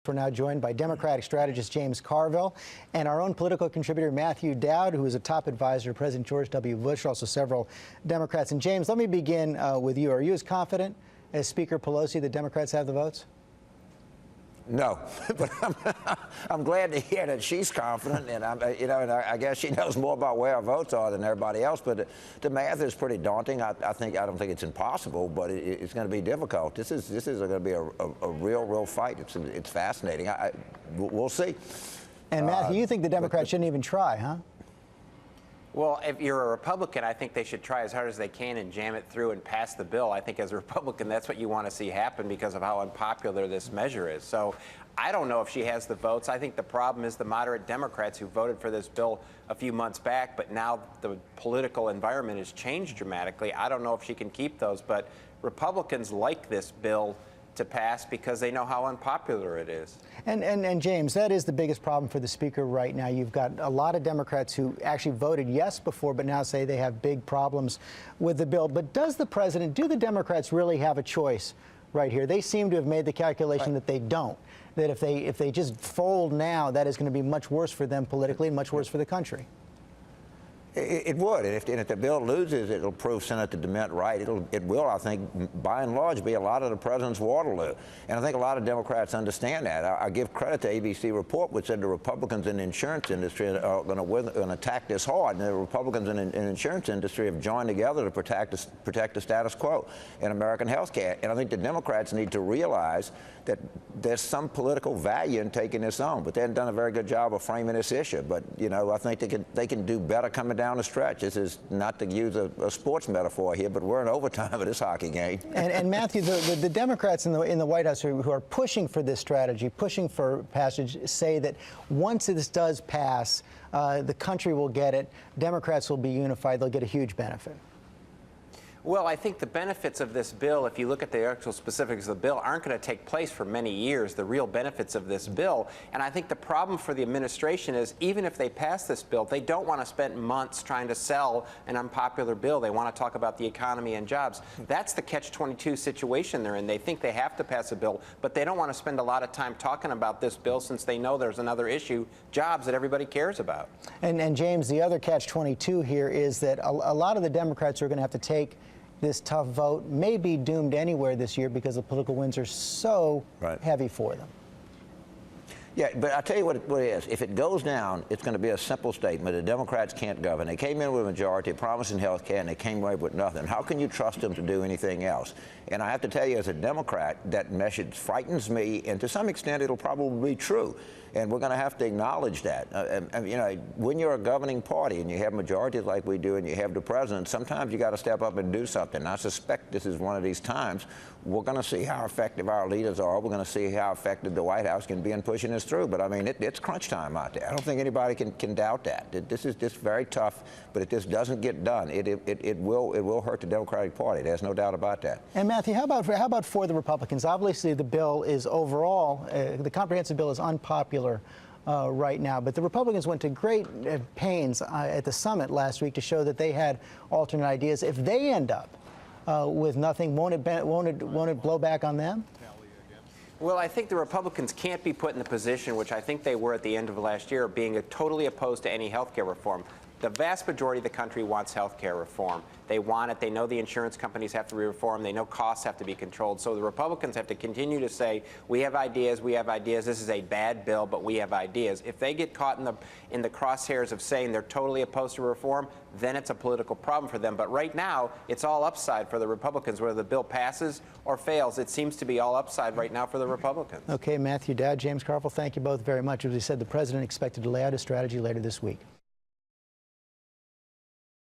We're now joined by Democratic strategist James Carville and our own political contributor Matthew Dowd, who is a top advisor to President George W. Bush, also several Democrats. And James, let me begin with you. Are you as confident as Speaker Pelosi that Democrats have the votes? No, but I'm glad to hear that she's confident, and I guess she knows more about where our votes are than everybody else. But the math is pretty daunting. I don't think it's impossible, but it's going to be difficult. This is going to be a real fight. It's fascinating. We'll see. And Matthew, you think the Democrats shouldn't even try, huh? Well, if you're a Republican, I think they should try as hard as they can and jam it through and pass the bill. I think as a Republican, that's what you want to see happen because of how unpopular this measure is. So I don't know if she has the votes. I think the problem is the moderate Democrats who voted for this bill a few months back, but now the political environment has changed dramatically. I don't know if she can keep those, but Republicans like this bill to pass because they know how unpopular it is. And James, that is the biggest problem for the Speaker right now. You've got a lot of Democrats who actually voted yes before, but now say they have big problems with the bill. But do the Democrats really have a choice right here? They seem to have made the calculation that they don't, that if they just fold now, that is going to be much worse for them politically and much worse for the country. It would, and if the bill loses, it'll prove Senator DeMint right. It will, I think, by and large, be a lot of the president's Waterloo. And I think a lot of Democrats understand that. I give credit to ABC Report, which said the Republicans in the insurance industry are going to attack this hard. And the Republicans in the insurance industry have joined together to protect the status quo in American health care. And I think the Democrats need to realize that there's some political value in taking this on. But they haven't done a very good job of framing this issue. But, you know, I think they can do better coming down the stretch. This is not to use a sports metaphor here, but we're in overtime of this hockey game. And Matthew, the Democrats in the White House who are pushing for this strategy, pushing for passage, say that once this does pass, the country will get it. Democrats will be unified. They'll get a huge benefit. Well, I think the benefits of this bill, if you look at the actual specifics of the bill, aren't going to take place for many years, the real benefits of this bill. And I think the problem for the administration is even if they pass this bill, they don't want to spend months trying to sell an unpopular bill. They want to talk about the economy and jobs. That's the catch-22 situation they're in. They think they have to pass a bill, but they don't want to spend a lot of time talking about this bill since they know there's another issue, jobs, that everybody cares about. And James, the other catch-22 here is that a lot of the Democrats are going to have to take this tough vote, may be doomed anywhere this year because the political winds are so heavy for them. Yeah, but I'll tell you what it is. If it goes down, it's going to be a simple statement. The Democrats can't govern. They came in with a majority, promising health care, and they came away with nothing. How can you trust them to do anything else? And I have to tell you, as a Democrat, that message frightens me, and to some extent, it'll probably be true. And we're going to have to acknowledge that. You know, when you're a governing party and you have majorities like we do and you have the president, sometimes you got to step up and do something. And I suspect this is one of these times. We're going to see how effective our leaders are. We're going to see how effective the White House can be in pushing this through. But I mean, it's crunch time out there. I don't think anybody can doubt that. This is just very tough. But if this doesn't get done, it will hurt the Democratic Party. There's no doubt about that. And Matthew, how about for the Republicans? Obviously, the bill is overall, the comprehensive bill is unpopular right now. But the Republicans went to great pains at the summit last week to show that they had alternate ideas. If they end up with nothing, won't it blow back on them? Well, I think the Republicans can't be put in the position, which I think they were at the end of last year, of being totally opposed to any health care reform. The vast majority of the country wants health care reform. They want it. They know the insurance companies have to be reformed. They know costs have to be controlled. So the Republicans have to continue to say, we have ideas, we have ideas. This is a bad bill, but we have ideas. If they get caught in the crosshairs of saying they're totally opposed to reform, then it's a political problem for them. But right now, it's all upside for the Republicans. Whether the bill passes or fails, it seems to be all upside right now for the Republicans. Okay, Matthew Dowd, James Carville, thank you both very much. As we said, the president expected to lay out his strategy later this week.